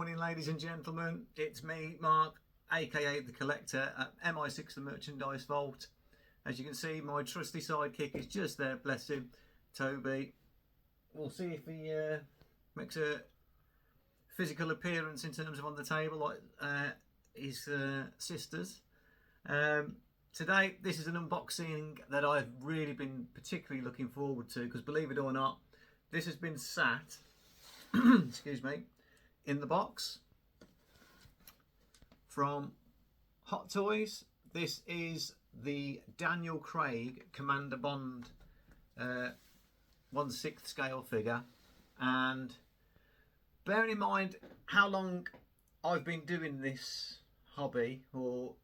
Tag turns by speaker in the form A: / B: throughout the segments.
A: morning, ladies and gentlemen. It's me, Mark, aka The Collector at MI6 The Merchandise Vault. As you can see, my trusty sidekick is just there, bless him, Toby. We'll see if he makes a physical appearance in terms of on the table like his sisters. Today, this is an unboxing that I've really been particularly looking forward to because, believe it or not, this has been sat excuse me, in the box from Hot Toys. This is the Daniel Craig Commando Bond 1/6 scale figure, and bearing in mind how long I've been doing this hobby, or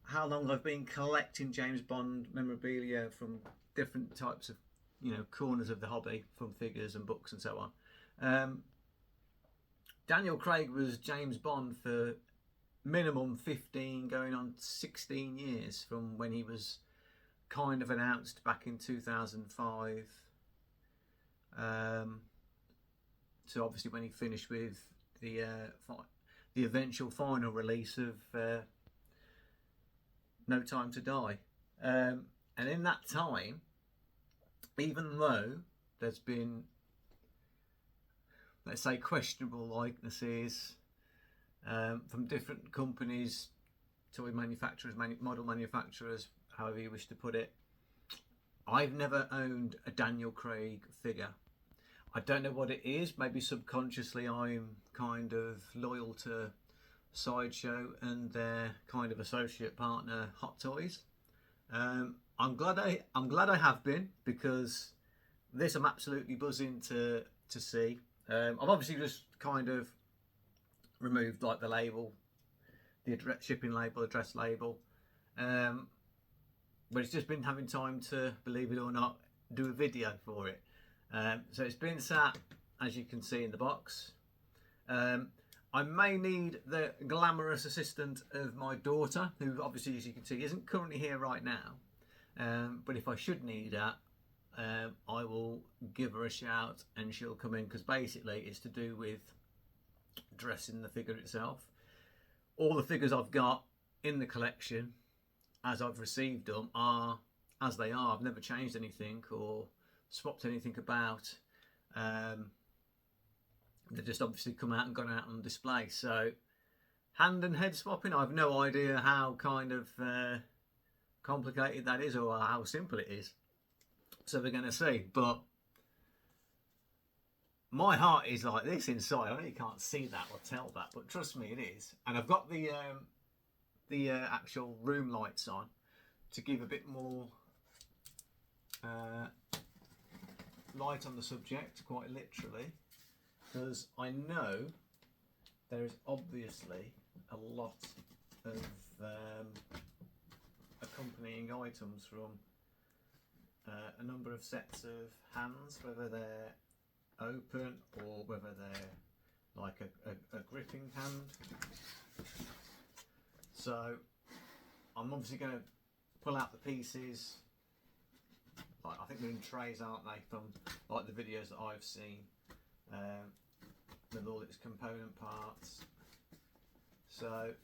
A: how long I've been collecting James Bond memorabilia from different types of corners of the hobby, from figures and books and so on. Daniel Craig was James Bond for minimum 15 going on 16 years, from when he was kind of announced back in 2005 to obviously when he finished with the eventual final release of No Time to Die. And in that time, even though there's been, let's say, questionable likenesses from different companies, toy manufacturers, model manufacturers, however you wish to put it, I've never owned a Daniel Craig figure. I don't know what it is. Maybe subconsciously I'm kind of loyal to Sideshow and their kind of associate partner, Hot Toys. I'm glad I have been, because this I'm absolutely buzzing to see. I've obviously just kind of removed like the label, the shipping label, address label, but it's just been having time to, believe it or not, do a video for it. So it's been sat, as you can see, in the box. I may need the glamorous assistant of my daughter, who obviously, as you can see, isn't currently here right now. But if I should need her, I will give her a shout and she'll come in, because basically it's to do with dressing the figure itself. All the figures I've got in the collection, as I've received them, are as they are. I've never changed anything or swapped anything about. They've just obviously come out and gone out on display. So hand and head swapping, I've no idea how kind of complicated that is, or how simple it is. So we're going to see. But my heart is like this inside. I know you can't see that or tell that, but trust me, it is. And I've got the actual room lights on to give a bit more light on the subject, quite literally, because I know there is obviously a lot of accompanying items from a number of sets of hands, whether they're open or whether they're like a gripping hand. So I'm obviously going to pull out the pieces. Like, I think they're in trays, aren't they, from like the videos that I've seen, with all its component parts. So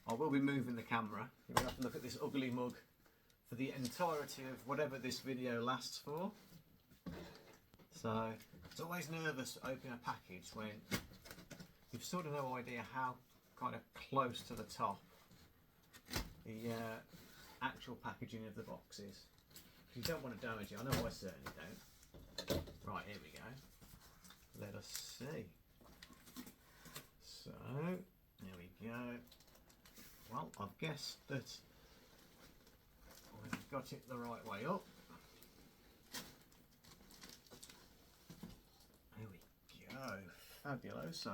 A: I will be moving the camera. You're going to have to look at this ugly mug for the entirety of whatever this video lasts for. So it's always nervous to open a package when you've sort of no idea how kind of close to the top the actual packaging of the box is. You don't want to damage it. I know I certainly don't. Right, here we go. Let us see. So there we go. Well, I've guessed that I've got it the right way up. There we go. Fabulous. So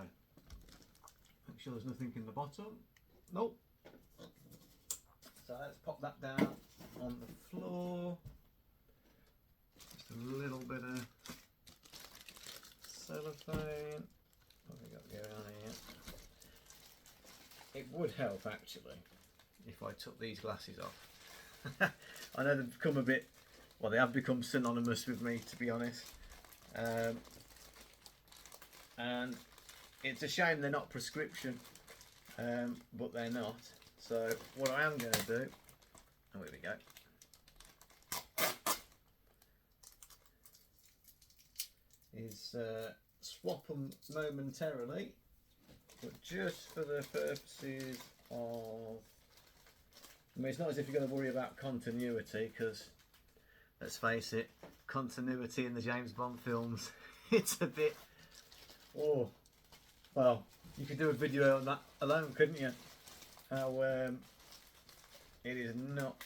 A: make sure there's nothing in the bottom. Nope. So let's pop that down on the floor. Just a little bit of cellophane. What have we got going on here? It would help actually if I took these glasses off. I know they've become a bit, well, they have become synonymous with me, to be honest. And it's a shame they're not prescription, but they're not. So what I am going to do, oh, here we go. Is swap them momentarily, but just for the purposes of, I mean, it's not as if you're going to worry about continuity, because let's face it, continuity in the James Bond films, it's a bit, oh, well, you could do a video on that alone, couldn't you? How it is not,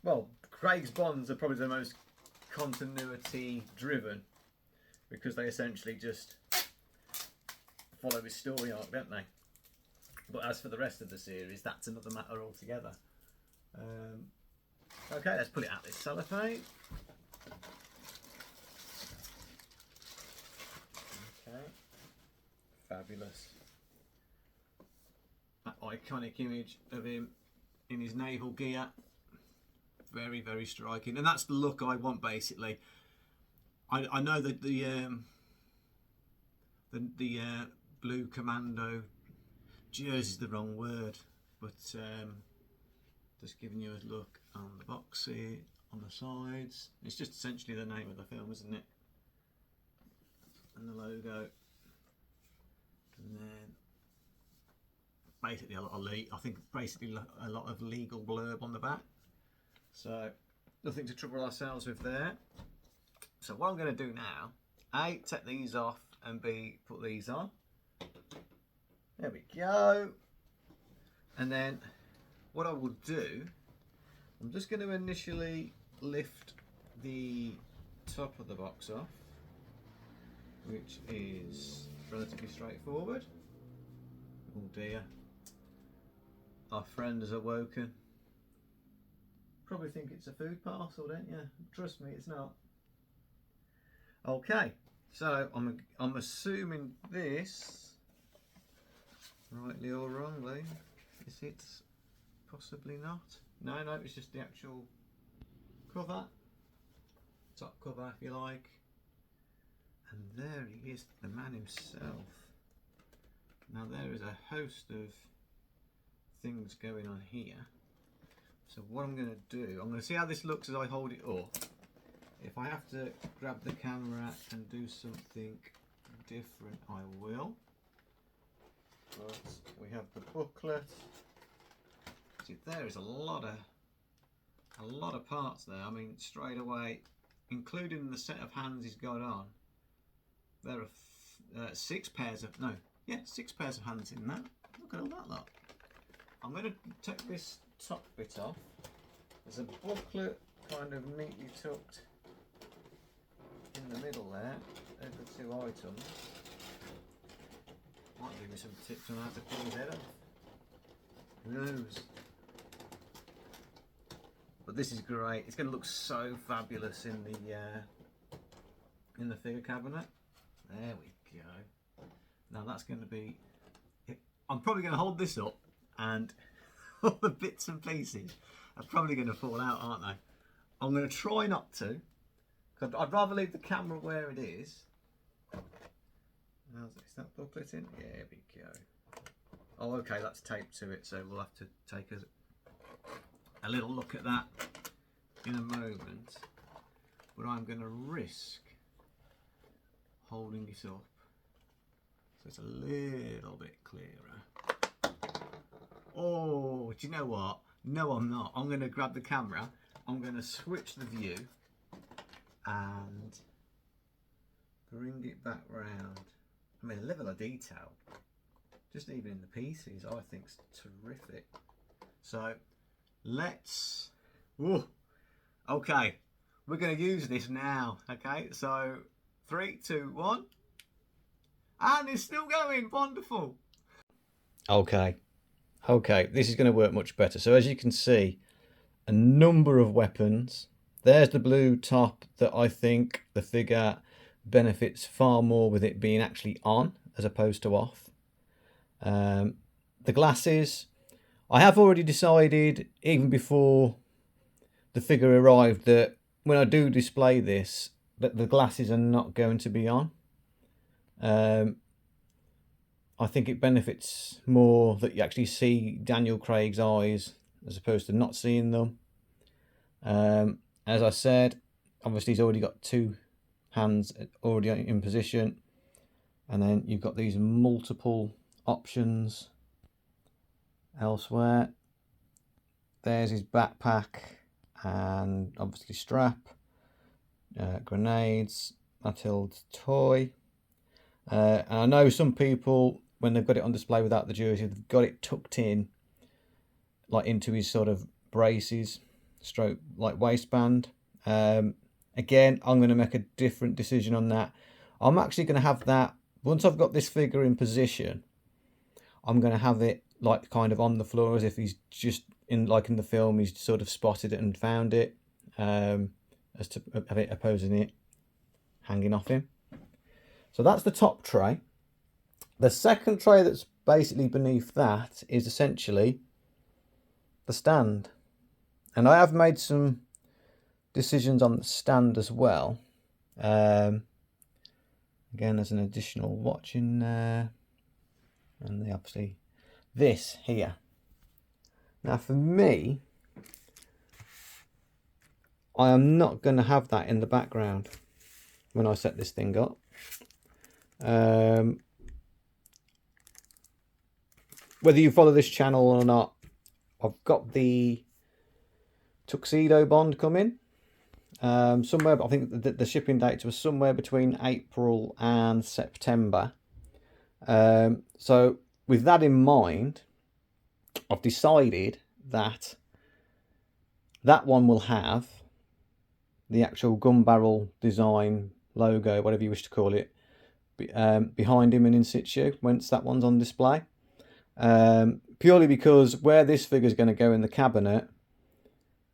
A: well, Craig's Bonds are probably the most continuity driven, because they essentially just follow his story arc, don't they? But as for the rest of the series, that's another matter altogether. Okay, let's pull it out this cellophane. Okay, fabulous. That iconic image of him in his naval gear. Very, very striking, and that's the look I want. Basically, I know that the blue Commando jersey is the wrong word, but just giving you a look on the box here, on the sides. It's just essentially the name of the film, isn't it? And the logo, and then basically a lot of I think basically a lot of legal blurb on the back. So nothing to trouble ourselves with there. So what I'm going to do now, A, take these off, and B, put these on. There we go. And then what I will do, I'm just going to initially lift the top of the box off, which is relatively straightforward. Oh dear, our friend has awoken. Probably think it's a food parcel, don't you? Trust me, it's not. Okay, so I'm assuming this, rightly or wrongly, is it? Possibly not. No, it's just the actual cover, top cover, if you like. And there he is, the man himself. Now there is a host of things going on here. So what I'm going to do, I'm going to see how this looks as I hold it up. If I have to grab the camera and do something different, I will. But we have the booklet. See, there is a lot of parts there. I mean, straight away, including the set of hands he's got on, there are 6 pairs of hands in that. Look at all that lot. I'm going to take this top bit off. There's a booklet kind of neatly tucked in the middle there. There's the 2 items. Might give me some tips on how to pull his head off. Who knows? But this is great. It's going to look so fabulous in the figure cabinet. There we go. Now that's going to be. I'm probably going to hold this up, and all the bits and pieces are probably going to fall out, aren't they? I'm going to try not to, because I'd rather leave the camera where it is. Is that booklet in? Yeah, there we go. Oh, okay, that's taped to it, so we'll have to take a little look at that in a moment. But I'm going to risk holding it up so it's a little bit clearer. Oh, do you know what? No, I'm not. I'm going to grab the camera. I'm going to switch the view and bring it back round. I mean, the level of detail, just even in the pieces, I think is terrific. So let's, whoa, okay, we're going to use this now. Okay, so 3, 2, 1, and it's still going. Wonderful. Okay, this is going to work much better. So as you can see, a number of weapons. There's the blue top that I think the figure benefits far more with it being actually on as opposed to off. The glasses, I have already decided even before the figure arrived that when I do display this, that the glasses are not going to be on. I think it benefits more that you actually see Daniel Craig's eyes as opposed to not seeing them. As I said, obviously he's already got two hands already in position, and then you've got these multiple options elsewhere. There's his backpack and obviously strap, grenades, Matilda's toy. And I know some people, when they've got it on display without the jersey, they've got it tucked in, like into his sort of braces, stroke like waistband. Again, I'm going to make a different decision on that. I'm actually going to have that, once I've got this figure in position, I'm going to have it like kind of on the floor, as if he's just in, like in the film, he's sort of spotted it and found it, as to have it opposing it hanging off him. So that's the top tray. The second tray that's basically beneath that is essentially the stand. And I have made some decisions on the stand as well. Again, there's an additional watch in there. And obviously this here. Now for me, I am not going to have that in the background when I set this thing up. Whether you follow this channel or not, I've got the tuxedo bond coming. Somewhere, I think the shipping dates were somewhere between April and September. So with that in mind, I've decided that that one will have the actual gun barrel design logo, whatever you wish to call it, behind him and in situ once that one's on display. Purely because where this figure is going to go in the cabinet,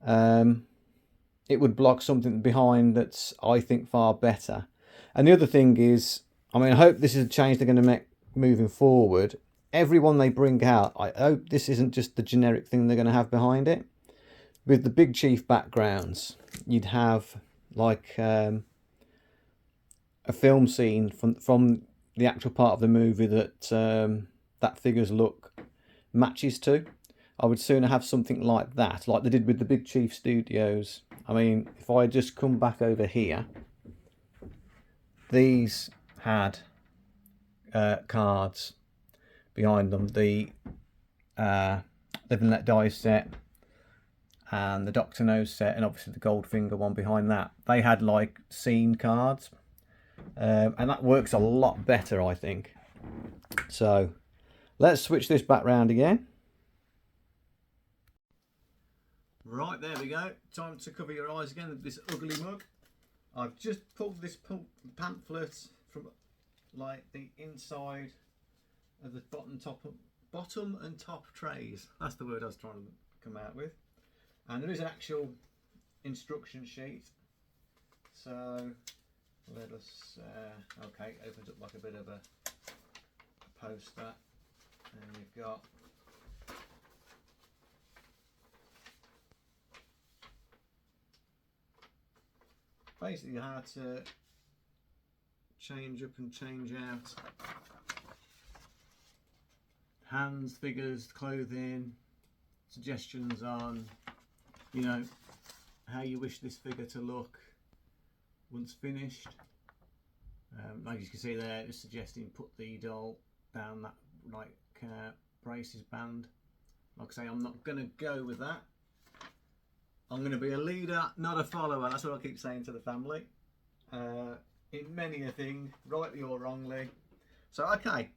A: it would block something behind that's, I think, far better. And the other thing is, I mean, I hope this is a change they're going to make moving forward. Everyone they bring out, I hope this isn't just the generic thing they're going to have behind it. With the Big Chief backgrounds, you'd have like a film scene from the actual part of the movie that that figure's look matches to. I would sooner have something like that, like they did with the Big Chief Studios. I mean, if I just come back over here, these had cards behind them. The Live and Let Die set and the Doctor No set, and obviously the Goldfinger one behind that. They had like scene cards, and that works a lot better, I think. So let's switch this back round again. Right, there we go. Time to cover your eyes again with this ugly mug. I've just pulled this pamphlet from like the inside of the bottom and top trays. That's the word I was trying to come out with. And there is an actual instruction sheet. So let us, okay, opens up like a bit of a poster. And you've got basically how to change up and change out hands, figures, clothing, suggestions on, you know, how you wish this figure to look once finished. Like you can see there, it's suggesting put the doll down that like braces band. Like I say, I'm not going to go with that. I'm going to be a leader, not a follower. That's what I keep saying to the family. In many a thing, rightly or wrongly. So, okay.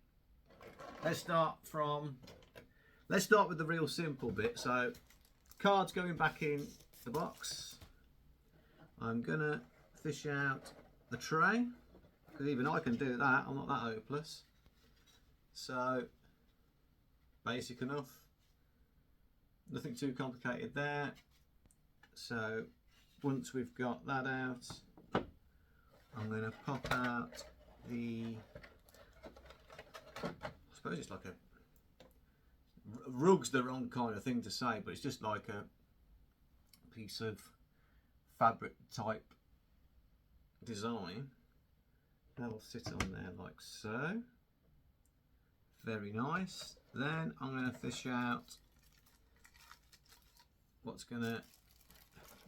A: Let's start with the real simple bit. So, cards going back in the box. I'm going to fish out the tray. Because even I can do that. I'm not that hopeless. So, basic enough. Nothing too complicated there. So once we've got that out, I'm going to pop out the, I suppose it's like rug's the wrong kind of thing to say, but it's just like a piece of fabric type design. That'll sit on there like so. Very nice. Then I'm going to fish out what's going to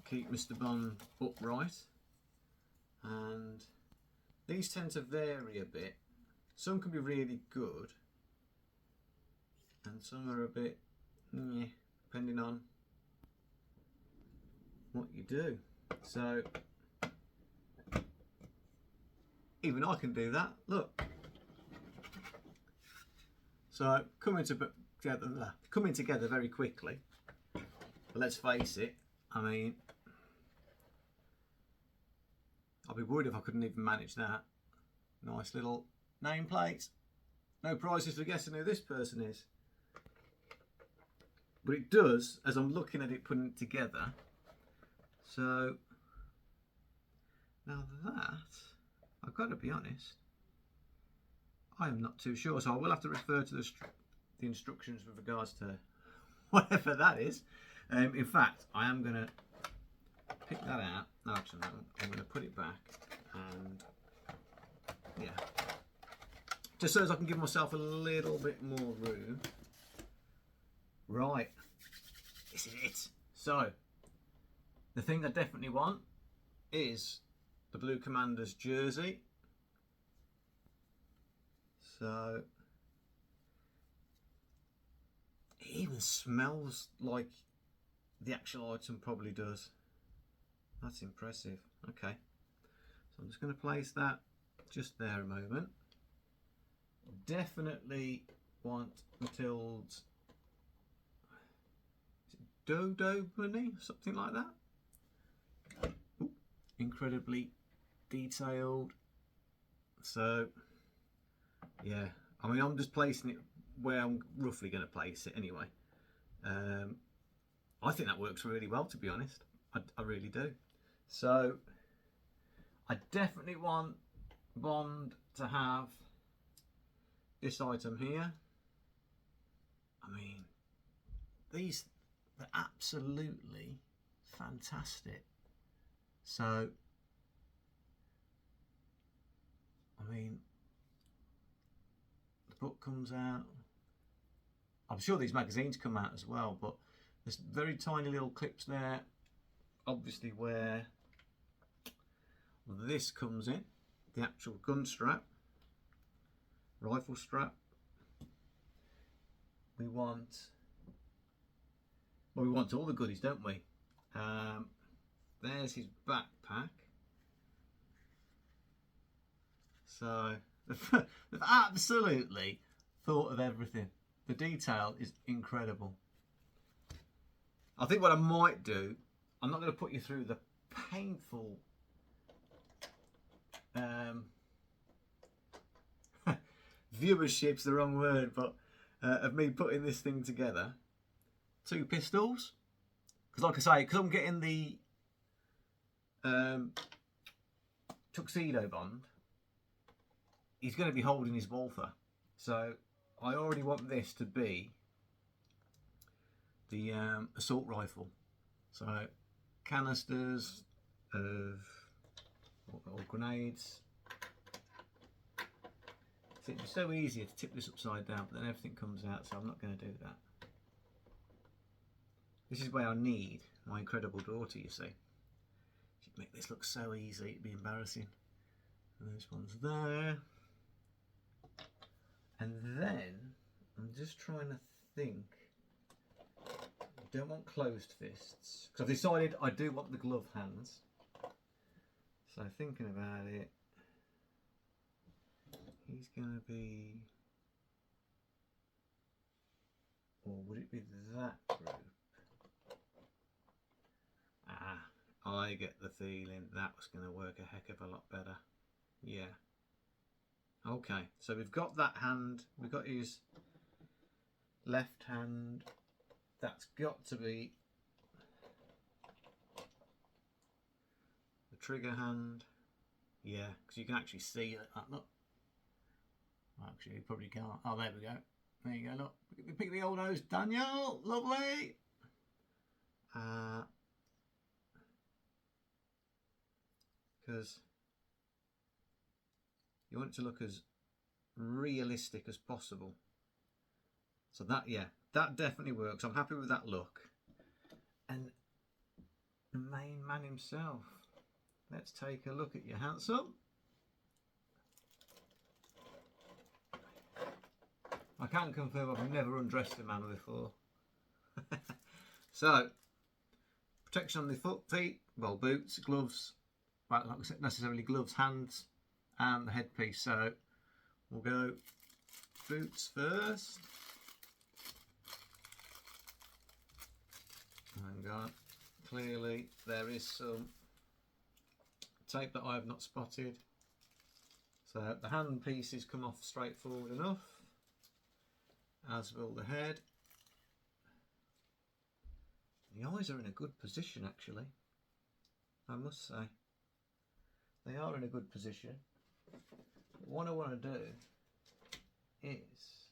A: keep Mr. Bond upright. And these tend to vary a bit. Some can be really good, and some are a bit, depending on what you do. So even I can do that. Look. So coming together very quickly. But let's face it. I mean, I'd be worried if I couldn't even manage that. Nice little nameplate. No prizes for guessing who this person is. But it does, as I'm looking at it, putting it together. So now that, I've got to be honest, I am not too sure. So I will have to refer to the instructions with regards to whatever that is. In fact, I am going to pick that out. No, actually, no, I'm going to put it back and yeah, just so as I can give myself a little bit more room. Right, this is it. So the thing I definitely want is the blue Commander's jersey. So it even smells like the actual item probably does. That's impressive. Okay, so I'm just going to place that just there a moment. Definitely want Matilda's Dodo bunny, something like that. Ooh, incredibly detailed. So yeah, I mean, I'm just placing it where I'm roughly going to place it anyway. I think that works really well, to be honest. I really do. So I definitely want Bond to have this item here. I mean, these are absolutely fantastic. So I mean, the book comes out. I'm sure these magazines come out as well, but there's very tiny little clips there, obviously, where this comes in, the actual gun strap, rifle strap. We want all the goodies, don't we? There's his backpack. So they've absolutely thought of everything. The detail is incredible. I think what I might do, I'm not going to put you through the painful viewership's the wrong word, but of me putting this thing together. 2 pistols, because like I say, because I'm getting the tuxedo Bond, he's going to be holding his Walther, so I already want this to be the assault rifle. So canisters of or grenades. So it'd be so easier to tip this upside down, but then everything comes out, so I'm not going to do that. This is where I need my incredible daughter, you see. She'd make this look so easy, it'd be embarrassing. And this one's there. And then I'm just trying to think. I don't want closed fists, because I've decided I do want the glove hands. So thinking about it, he's going to be, or would it be that group? I get the feeling that was going to work a heck of a lot better. Yeah. Okay, so we've got that hand, we've got his left hand. That's got to be the trigger hand. Yeah, because you can actually see that. Look. Actually, you probably can't. Oh, there we go. There you go, look. Pick the old nose, Daniel. Lovely. Because You want it to look as realistic as possible. So that, yeah, that definitely works. I'm happy with that look. And the main man himself. Let's take a look at you, handsome. I can confirm I've never undressed a man before. So, protection on the foot, feet, well, boots, gloves, well, not necessarily gloves, hands, and the headpiece. So, we'll go boots first. Hang on. Clearly, there is some tape that I have not spotted. So, the hand pieces come off straightforward enough, as will the head. The eyes are in a good position, actually, I must say. They are in a good position. What I want to do is...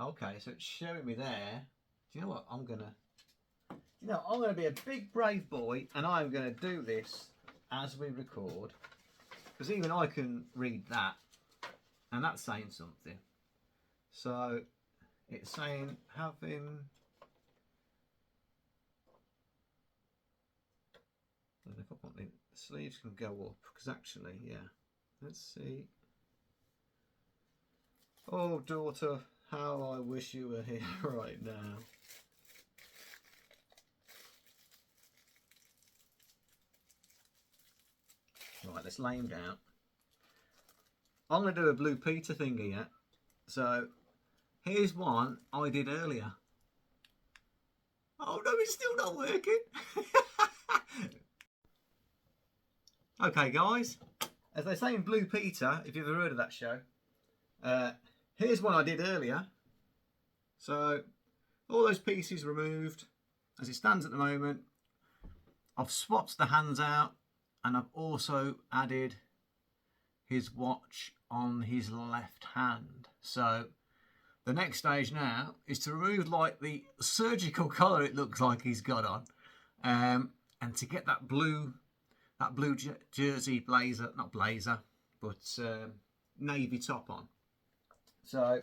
A: Okay, so it's showing me there. Do you know what? I'm going to be a big brave boy, and I'm going to do this as we record. Because even I can read that, and that's saying something. So, it's saying having... And if I want the sleeves can go up, because actually, yeah, let's see. Oh, daughter, how I wish you were here right now. Right, let's lay him down. I'm going to do a Blue Peter thing here. So, here's one I did earlier. Oh no, it's still not working. Okay, guys, as they say in Blue Peter, if you've ever heard of that show, here's one I did earlier. So, all those pieces removed. As it stands at the moment, I've swapped the hands out, and I've also added his watch on his left hand. So, the next stage now is to remove like the surgical collar it looks like he's got on, and to get that blue jersey blazer, not blazer, but navy top on. So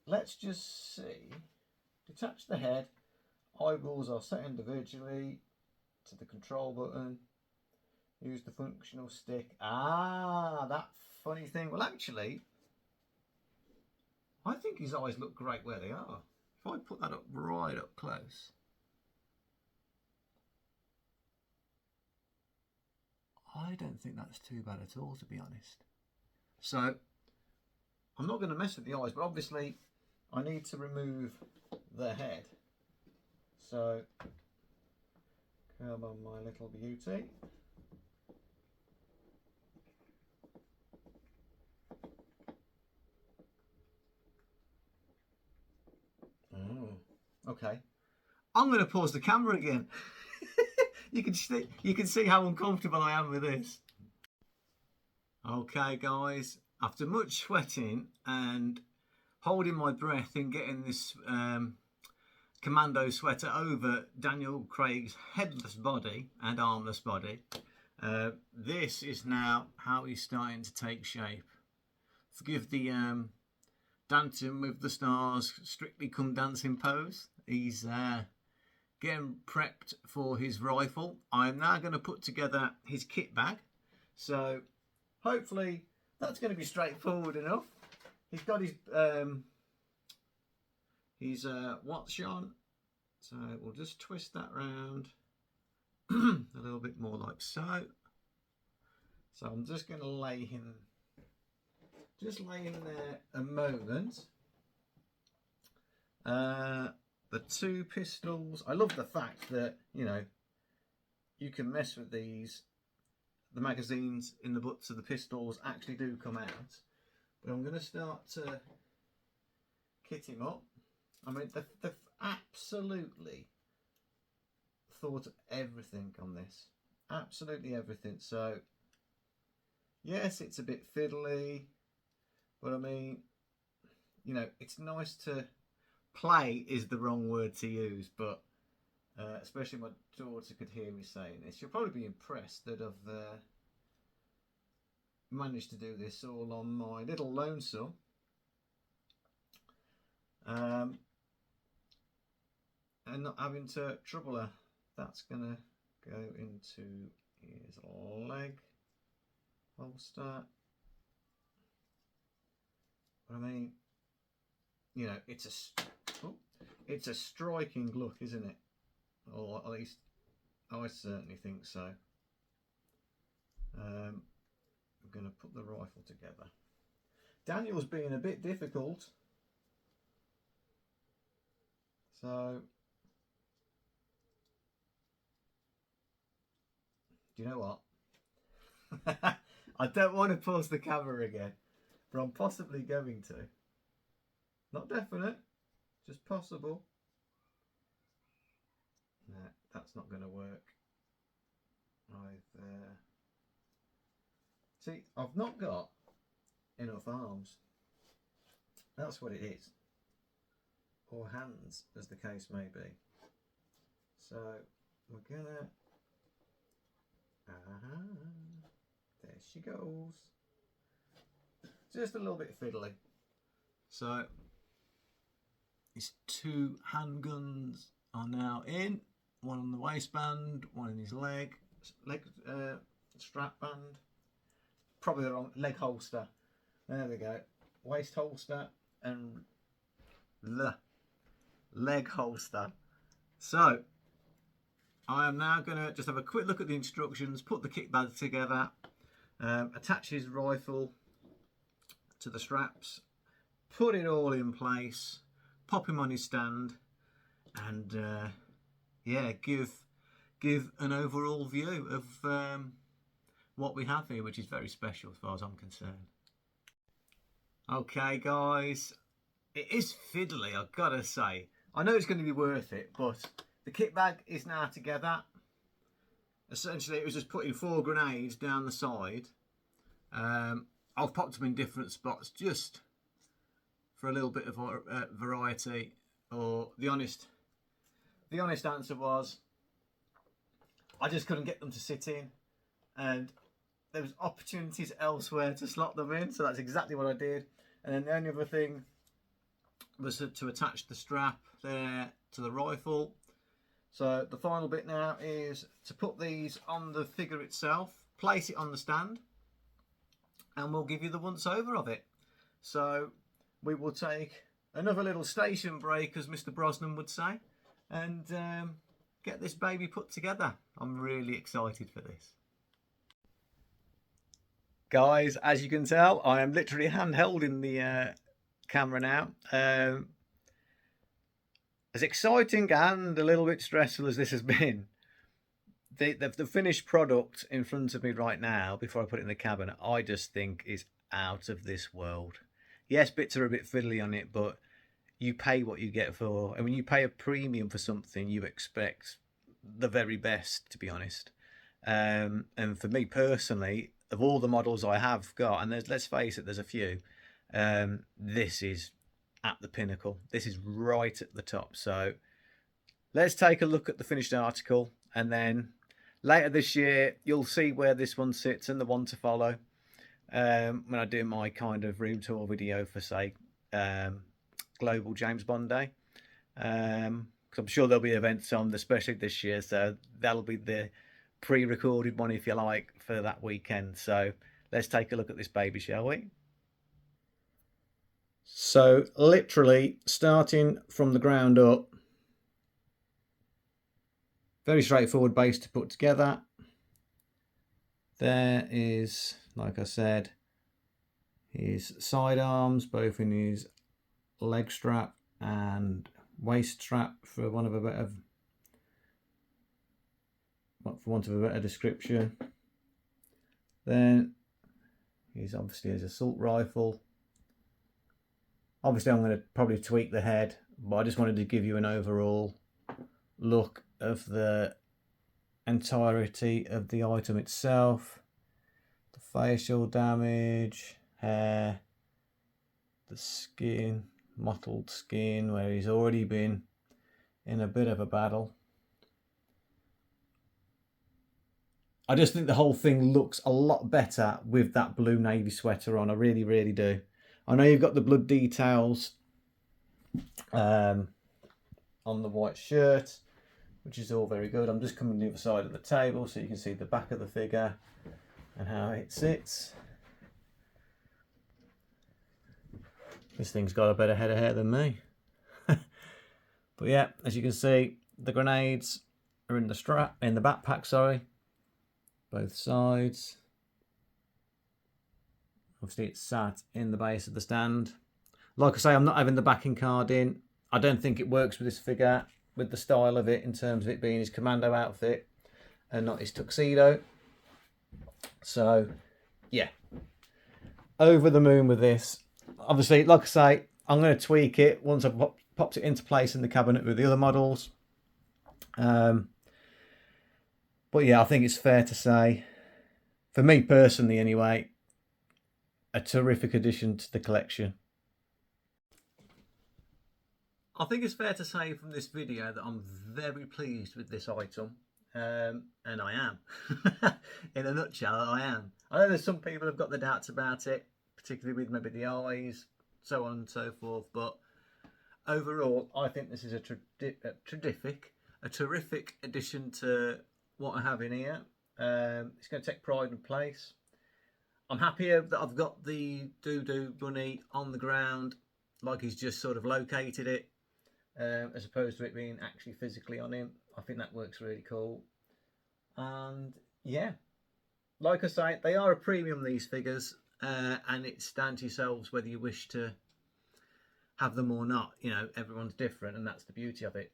A: let's just see. Detach the head. Eyeballs are set individually to the control button. Use the functional stick. Ah, that funny thing. Well, actually, I think his eyes look great where they are. If I put that up right up close. I don't think that's too bad at all, to be honest. So, I'm not going to mess with the eyes, but obviously I need to remove the head. So, come on, my little beauty. Oh, okay. I'm going to pause the camera again. You can see how uncomfortable I am with this. Okay, guys, after much sweating and holding my breath in getting this Commando sweater over Daniel Craig's headless body and armless body, this is now how he's starting to take shape. Forgive the Dancing with the Stars Strictly Come Dancing pose. He's getting prepped for his rifle. I'm now going to put together his kit bag. So hopefully that's going to be straightforward enough. He's got his watch on. So we'll just twist that round a little bit more like so. So I'm just going to lay him there a moment. The two pistols, I love the fact that, you know, you can mess with these. The magazines in the butts of the pistols actually do come out. But I'm going to start to kit him up. I mean, they've absolutely thought of everything on this. Absolutely everything. So, yes, it's a bit fiddly. But I mean, you know, it's nice to... Play is the wrong word to use, but especially my daughter could hear me saying this. She'll probably be impressed that managed to do this all on my little lonesome. And not having to trouble her. That's gonna go into his leg holster. But I mean, you know, it's a striking look, isn't it? Or at least I certainly think so. I'm going to put the rifle together. Daniel's being a bit difficult, so do you know what? I don't want to pause the camera again, but I'm possibly going to. Not definite, just possible. No, that's not going to work. See, I've not got enough arms. That's what it is. Or hands, as the case may be. So we're gonna. There she goes. Just a little bit fiddly. So his two handguns are now in. One on the waistband, one in his leg strap band. Probably the wrong leg holster. There we go. Waist holster and leg holster. So I am now going to just have a quick look at the instructions, put the kit bag together, attach his rifle to the straps, put it all in place, pop him on his stand, and yeah, give an overall view of what we have here, which is very special as far as I'm concerned. Okay guys, it is fiddly, I've got to say. I know it's going to be worth it, but the kit bag is now together. Essentially it was just putting 4 grenades down the side. I've popped them in different spots just for a little bit of variety. Or the honest answer was I just couldn't get them to sit in, and there was opportunities elsewhere to slot them in, so that's exactly what I did. And then the only other thing was to attach the strap there to the rifle. So the final bit now is to put these on the figure itself, place it on the stand, and we'll give you the once over of it. So we will take another little station break, as Mr. Brosnan would say, and get this baby put together. I'm really excited for this. Guys, as you can tell, I am literally handheld in the camera now. As exciting and a little bit stressful as this has been, the finished product in front of me right now, before I put it in the cabinet, I just think is out of this world. Yes, bits are a bit fiddly on it, but you pay what you get for. And when you pay a premium for something, you expect the very best, to be honest. And for me personally, of all the models I have got, and let's face it, there's a few, this is at the pinnacle. This is right at the top. So let's take a look at the finished article, and then later this year you'll see where this one sits and the one to follow when I do my kind of room tour video for, say, Global James Bond Day, because I'm sure there'll be events on, especially this year, so that'll be the pre-recorded one, if you like, for that weekend. So let's take a look at this baby, shall we? So literally starting from the ground up, very straightforward base to put together. There is, like I said, his side arms, both in his leg strap and waist strap, for want of a better description. Then he's obviously his assault rifle. Obviously I'm going to probably tweak the head, but I just wanted to give you an overall look of the entirety of the item itself. The facial damage, hair, the skin, mottled skin where he's already been in a bit of a battle. I just think the whole thing looks a lot better with that blue navy sweater on. I really, really do. I know you've got the blood details on the white shirt, which is all very good. I'm just coming to the other side of the table so you can see the back of the figure and how it sits. This thing's got a better head of hair than me. But yeah, as you can see, the grenades are in the backpack, sorry. Both sides. Obviously it's sat in the base of the stand. Like I say, I'm not having the backing card in. I don't think it works with this figure, with the style of it, in terms of it being his commando outfit and not his tuxedo. So, yeah. Over the moon with this. Obviously, like I say, I'm going to tweak it once I've popped it into place in the cabinet with the other models. But yeah, I think it's fair to say, for me personally anyway, a terrific addition to the collection. I think it's fair to say from this video that I'm very pleased with this item, and I am. In a nutshell, I am. I know there's some people who have got their doubts about it, particularly with maybe the eyes, so on and so forth, but overall, I think this is a terrific addition to what I have in here. It's going to take pride in place. I'm happier that I've got the Doo-Doo bunny on the ground, like he's just sort of located it, as opposed to it being actually physically on him. I think that works really cool. And yeah, like I say, they are a premium, these figures, and it's down to yourselves whether you wish to have them or not. You know, everyone's different, and that's the beauty of it.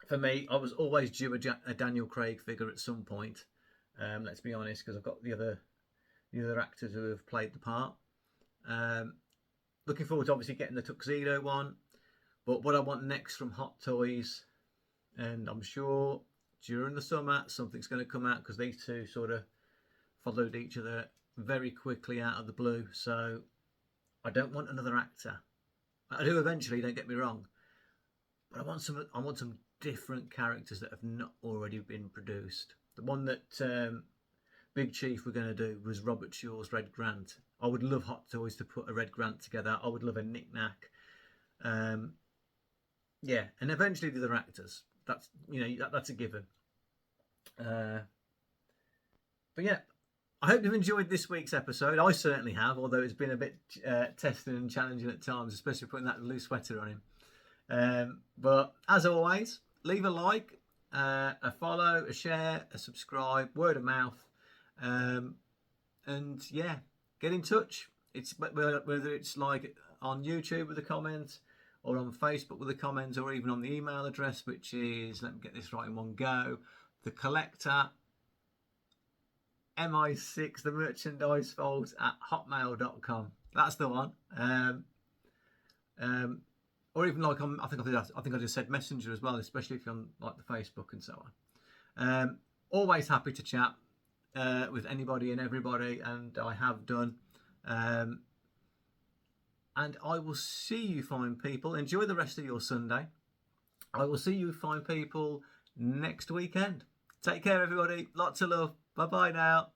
A: For me, I was always due a Daniel Craig figure at some point. Let's be honest, because I've got the other actors who have played the part. Looking forward to obviously getting the tuxedo one. But what I want next from Hot Toys, and I'm sure during the summer something's going to come out, because these two sort of followed each other very quickly out of the blue. So I don't want another actor. I do eventually, don't get me wrong, but I want some different characters that have not already been produced. The one that Big Chief were going to do was Robert Shaw's Red Grant. I would love Hot Toys to put a Red Grant together. I would love a Knick-Knack. Yeah, and eventually the other actors. That's, you know, that's a given. But yeah, I hope you've enjoyed this week's episode. I certainly have, although it's been a bit testing and challenging at times, especially putting that blue sweater on him. But as always, leave a like, a follow, a share, a subscribe, word of mouth, and yeah, get in touch. It's whether it's like on YouTube with a comment, or on Facebook with a comment, or even on the email address, which is, let me get this right in one go, the collector MI6, the merchandise vault at hotmail.com. That's the one. Or even like I think I just said Messenger as well, especially if you're on like the Facebook and so on. Always happy to chat with anybody and everybody, and I have done. And I will see you fine people. Enjoy the rest of your Sunday. I will see you fine people next weekend. Take care, everybody. Lots of love. Bye bye now.